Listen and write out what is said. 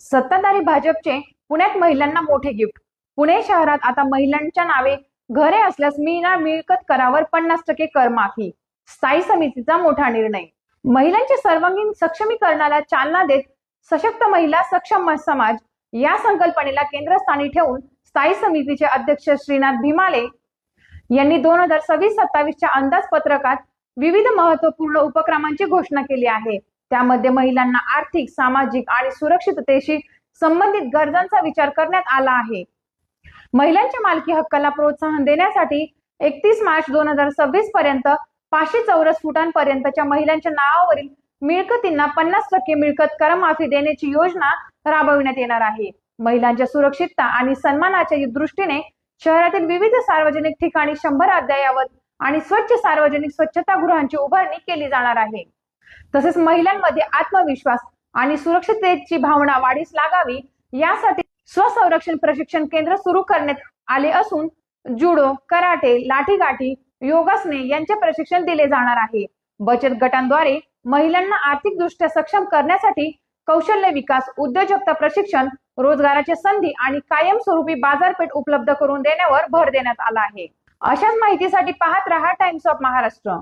सत्ताधारी भाजपचे पुण्यात महिलांना मोठे गिफ्ट। पुणे शहरात आता महिलांच्या नावे घरे असल्यास मिळणार मिळकत करावर 50% कर माफी। स्थायी समितीचा मोठा निर्णय। महिलांच्या सर्वांगीण सक्षमीकरणाला चालना देत सशक्त महिला सक्षम समाज या संकल्पनेला केंद्रस्थानी ठेवून स्थायी समितीचे अध्यक्ष श्रीनाथ भीमाले यांनी 2026-27 च्या अंदाजपत्रकात विविध महत्त्वपूर्ण उपक्रमांची घोषणा केली आहे। त्यामध्ये महिलांना आर्थिक, सामाजिक आणि सुरक्षिततेशी संबंधित गरजांचा विचार करण्यात आला आहे। महिलांच्या मालकी हक्काला प्रोत्साहन देण्यासाठी 31 मार्च 2026 पर्यंत 500 चौरस फुटांपर्यंतच्या महिलांच्या नावावरील मिळकतींना 50% मिळकत करमाफी देण्याची योजना राबविण्यात येणार आहे। महिलांच्या सुरक्षितता आणि सन्मानाच्या दृष्टीने शहरातील विविध सार्वजनिक ठिकाणी 100 अद्ययावत आणि स्वच्छ सार्वजनिक स्वच्छतागृहांची उभारणी केली जाणार आहे। तसेच महिलांमध्ये आत्मविश्वास आणि सुरक्षिततेची भावना वाढीस लागावी यासाठी स्वसंरक्षण प्रशिक्षण केंद्र सुरू करण्यात आले असून जुडो, कराटे, लाठीकाठी, योगासने यांचे प्रशिक्षण दिले जाणार आहे। बचत गटांद्वारे महिलांना आर्थिकदृष्ट्या सक्षम करण्यासाठी कौशल्य विकास, उद्योजकता प्रशिक्षण, रोजगाराच्या संधी आणि कायमस्वरूपी बाजारपेठ उपलब्ध करून देण्यावर भर देण्यात आला आहे। अशाच माहितीसाठी पाहत रहा टाइम्स ऑफ महाराष्ट्र।